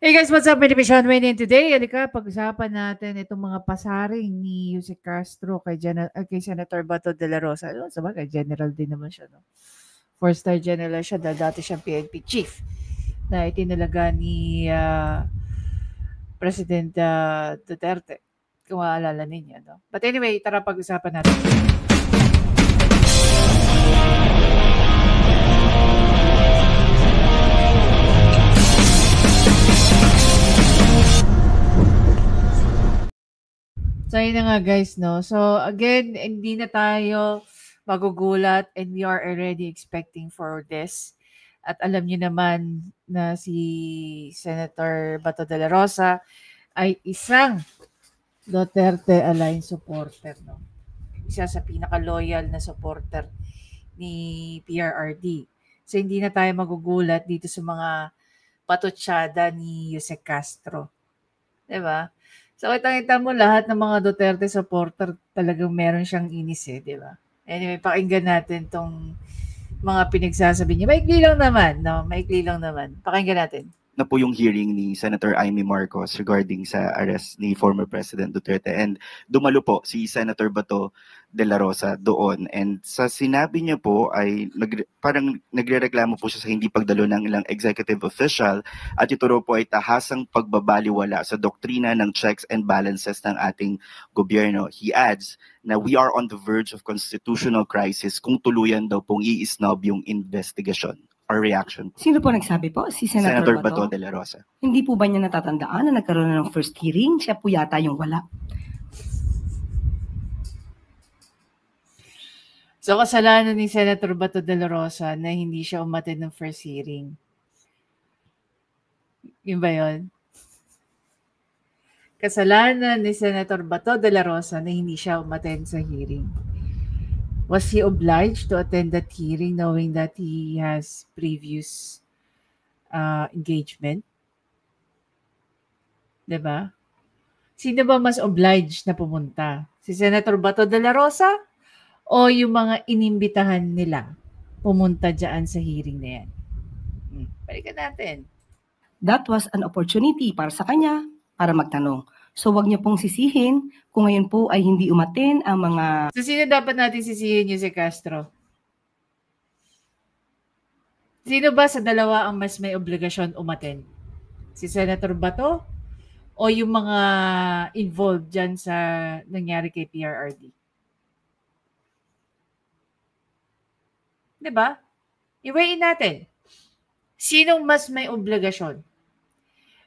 Hey guys, what's up? Mini Vision Wayne today. Halika, pag-usapan natin itong mga pasaring ni Jose Castro kay Senator Bato de la Rosa. Sabagay, general din naman siya. No? Four-star general siya dahil dati siyang PNP chief na itinalaga ni President Duterte. Kung maalala ninyo. No? But anyway, tara pag-usapan natin. So, yun na nga guys, no? So, again, hindi na tayo magugulat and we are already expecting for this. At alam niyo naman na si Senator Bato de la Rosa ay isang Duterte Alliance supporter, no? Isa sa pinaka-loyal na supporter ni PRRD. So, hindi na tayo magugulat dito sa mga patutsada ni Jose Castro. Diba? So, kitang-kita mo lahat ng mga Duterte supporter talagang meron siyang inis di ba? Anyway, pakinggan natin tong mga pinagsasabi niya. Maikli lang naman, no? Maikli lang naman. Pakinggan natin. Na po yung hearing ni Senator Amy Marcos regarding sa arrest ni former President Duterte. And dumalo po si Senator Bato de la Rosa doon. And sa sinabi niya po ay parang nagrereklamo po siya sa hindi pagdalo ng ilang executive official at ito raw po ay tahasang pagbabaliwala sa doktrina ng checks and balances ng ating gobyerno. He adds na we are on the verge of constitutional crisis kung tuluyan daw pong i-snob yung investigasyon. Our reaction. Sino po nagsabi po? Si Senator Bato de la Rosa. Hindi po ba niya natatandaan na nagkaroon na ng first hearing? Siya po yata yung wala. So, kasalanan ni Senator Bato de la Rosa na hindi siya umattend ng first hearing. Yun ba yun? Kasalanan ni Senator Bato de la Rosa na hindi siya umattend sa hearing. Was he obliged to attend that hearing knowing that he has previous engagement? Diba? Sino ba mas obliged na pumunta? Si Senator Bato de la Rosa o yung mga inimbitahan nila pumunta dyan sa hearing na yan? Balikan natin. That was an opportunity para sa kanya para magtanong. So wag niyo pong sisihin kung ngayon po ay hindi umattend ang mga... So sino dapat natin sisihin si Castro? Sino ba sa dalawa ang mas may obligasyon umattend? Si Senator Bato o yung mga involved dyan sa nangyari kay PRRD? Diba? I-weigh natin. Sinong mas may obligasyon?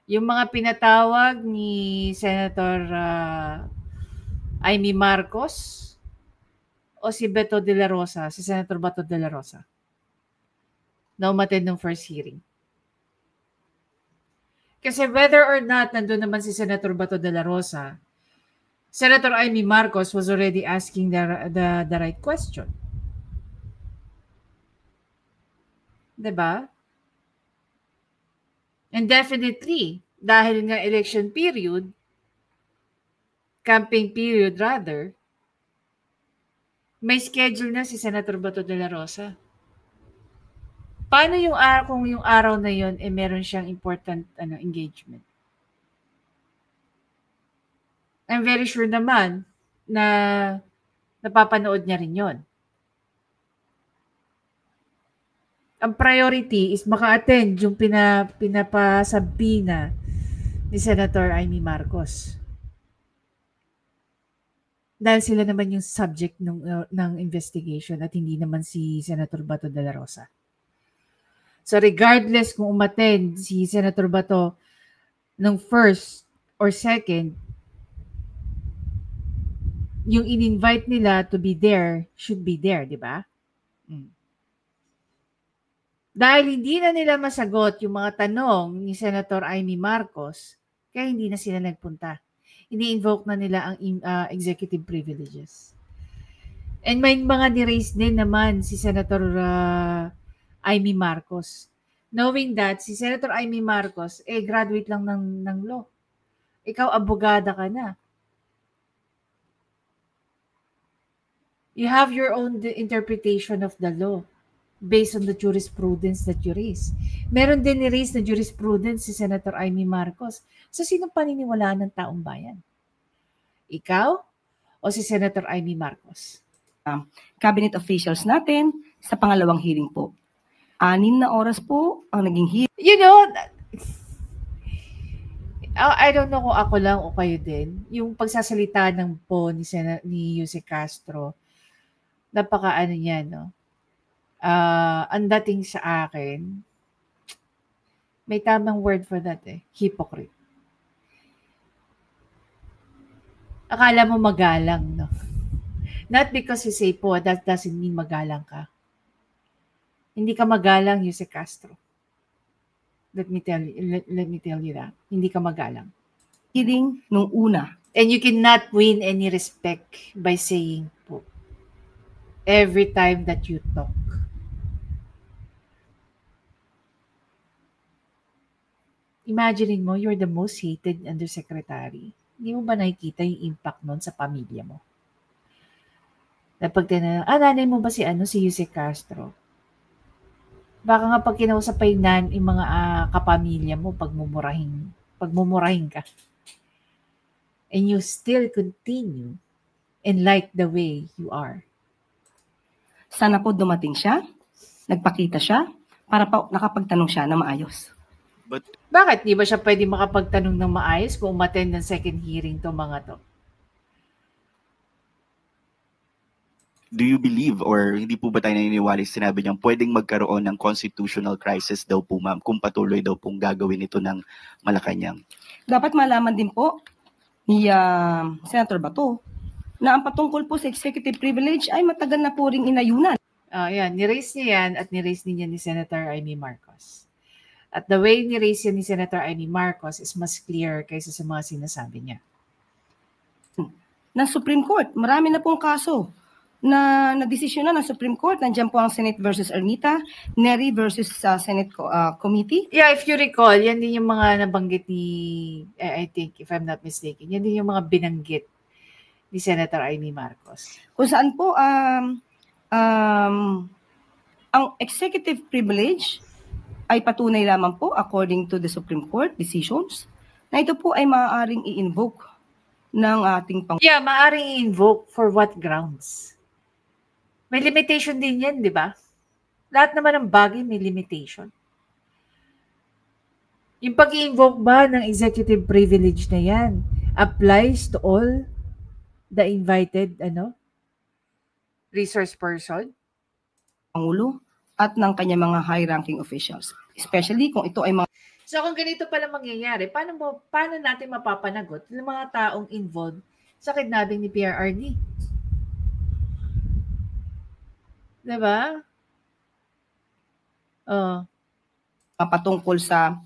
Yung mga pinatawag ni Senator Amy Marcos o si Bato de la Rosa, si Senator Bato de la Rosa na umattend ng first hearing. Kasi whether or not nandun naman si Senator Bato de la Rosa, Senator Amy Marcos was already asking the right question. Diba? And definitely, dahil nga election period, campaign period rather, may schedule na si Senator Bato de la Rosa. Paano yung kung yung araw na yon meron siyang important engagement? I'm very sure naman na napapanood niya rin yon. Ang priority is maka-attend yung pinapasabi na ni Senator Amy Marcos. Dahil sila naman yung subject ng investigation at hindi naman si Senator Bato de la Rosa. So regardless kung umattend si Senator Bato ng first or second, yung in-invite nila to be there should be there, di ba? Dahil hindi na nila masagot yung mga tanong ni Senator Amy Marcos, kaya hindi na sila nagpunta. Ini-invoke na nila ang executive privileges. And may mga ni-raise din naman si Senator Amy Marcos. Knowing that si Senator Amy Marcos, graduate lang ng law. Ikaw, abogada ka na. You have your own interpretation of the law. based on the jurisprudence that you raise. Meron din ni-raise na jurisprudence si Senator Amy Marcos. So, sino paniniwalaan ng taong bayan? Ikaw o si Senator Amy Marcos? Cabinet officials natin sa pangalawang hearing po. 6 na oras po ang naging hearing. You know, I don't know kung ako lang o kayo din. Yung pagsasalita ng po ni Jose Castro, napaka-ano niya, no? Ang dating sa akin, may tamang word for that hypocrite. Akala mo magalang, no? Not because you say po, that doesn't mean magalang ka. Hindi ka magalang, Jose Castro. Let me tell you that. Hindi ka magalang. Hearing nung una. And you cannot win any respect by saying po every time that you talk. Imagining mo, you're the most hated undersecretary. Hindi mo ba nakikita yung impact nun sa pamilya mo? Na pag tinanong, nanay mo ba si Jose Castro? Baka nga pag kinausap pa yung mga kapamilya mo, pagmumurahin ka. And you still continue and like the way you are. Sana po dumating siya, nagpakita siya, para pa nakapagtanong siya na maayos. But bakit? Di ba siya pwede makapagtanong ng maayos kung umattend ng second hearing to mga to? do you believe or hindi po ba tayo naniniwala sinabi niyang pwedeng magkaroon ng constitutional crisis daw po ma'am kung patuloy daw pong gagawin ito ng Malacanang? Dapat malaman din po ni Senator Bato na ang patungkol po sa executive privilege ay matagal na po ring inayunan. Yan, ni-raise niya yan at ni-raise niya ni Senator Amy Marcos. At the way ni-raise yan ni Senator Amy Marcos is mas clear kaysa sa mga sinasabi niya. Ng Supreme Court, marami na pong kaso na desisyon na ng Supreme Court. Nandiyan po ang Senate versus Ernita, Neri versus Senate Committee. Yeah, if you recall, yan din yung mga nabanggit ni, I think, if I'm not mistaken, yan din yung mga binanggit ni Senator Amy Marcos. Kung saan po ang executive privilege ay patunay lamang po according to the Supreme Court decisions na ito po ay maaaring i-invoke ng ating Yeah, maaaring i-invoke for what grounds? May limitation din yan, di ba? Lahat naman ng bagay may limitation. Yung pag-i-invoke ba ng executive privilege na yan applies to all the invited resource person? Pangulo at ng kanya mga high-ranking officials. Especially kung ito ay mga... So kung ganito pala mangyayari, paano natin mapapanagot ng mga taong involved sa kidnapping ni PRRD? Diba? patungkol sa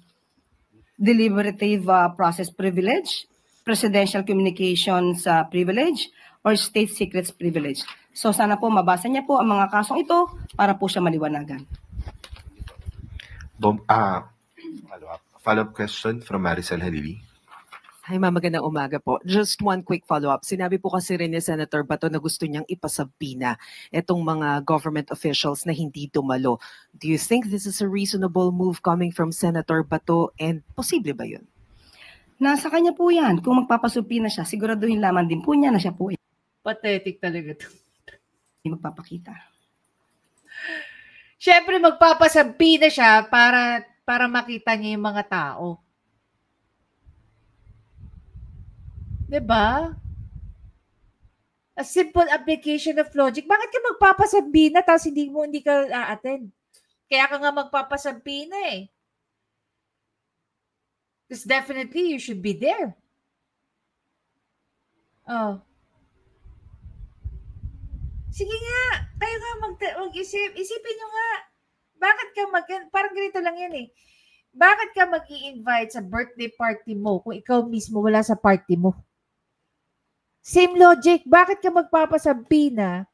deliberative process privilege, presidential communications privilege, or state secrets privilege. So sana po mabasa niya po ang mga kasong ito para po siya maliwanagan. Follow-up question from Maricel Halili. Hi, ma'am. Magandang umaga po. Just one quick follow-up. Sinabi po kasi rin ni Senator Bato na gusto niyang ipasabina itong mga government officials na hindi dumalo. Do you think this is a reasonable move coming from Senator Bato and posible ba yun? Nasa kanya po yan. Kung magpapasubpina siya, siguraduhin lamang din po niya na siya po Pathetic talaga ito. magpapakita. Siyempre magpapasabi na siya para makita niya yung mga tao. 'Di ba? A simple application of logic. Bakit ka magpapasabi na tapos hindi ka a-attend? Kaya ka nga magpapasabi na eh. Because definitely you should be there. Oh. Sige nga, kayo nga mag-isip. Isipin nyo nga. Bakit ka parang ganito lang yan eh. Bakit ka mag-i-invite sa birthday party mo kung ikaw mismo wala sa party mo? Same logic. Bakit ka magpapasabi na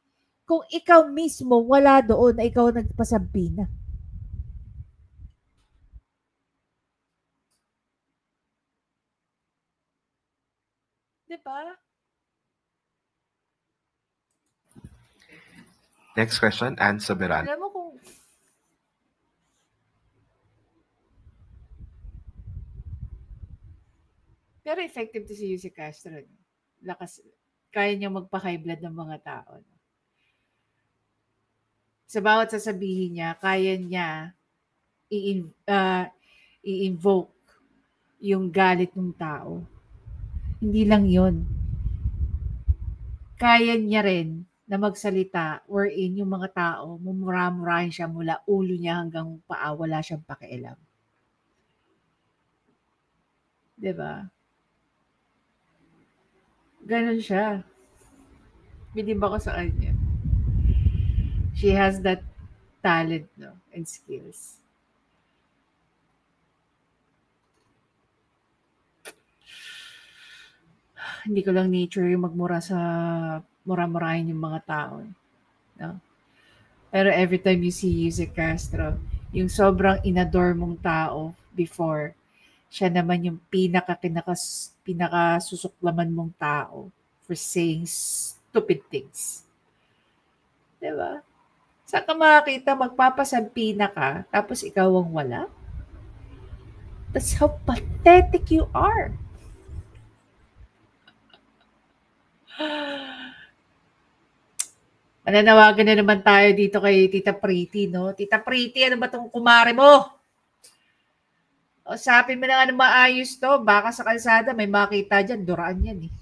kung ikaw mismo wala doon na ikaw nagpasabi na? Diba? Next question, Anne Soberano. Alam mo kung Pero effective to si Yusek Castro. No? Lakas, kaya niya magpa-high blood ng mga tao. No? Sa bawat sasabihin niya, kaya niya i-invoke yung galit ng tao. Hindi lang yon. Kaya niya rin na magsalita wherein yung mga tao, mumura-murahin siya mula ulo niya hanggang paa, wala siyang pakialam. Diba? Ganon siya. Bilib ako sa kanya. She has that talent, no, and skills. Hindi ko lang nature yung magmura sa mura-murahin yung mga tao. No? Pero every time you see Yusek Castro, yung sobrang inadore mong tao before, siya naman yung pinakasusuklaman mong tao for saying stupid things. Diba? Saan ka makakita magpapasampina ka, tapos ikaw ang wala? That's how pathetic you are. Mananawagan na naman tayo dito kay Tita Pretty, no? Tita Pretty, ano ba itong kumare mo? Usapin mo na nga ng maayos to. Baka sa kalsada may makita dyan, duraan yan eh.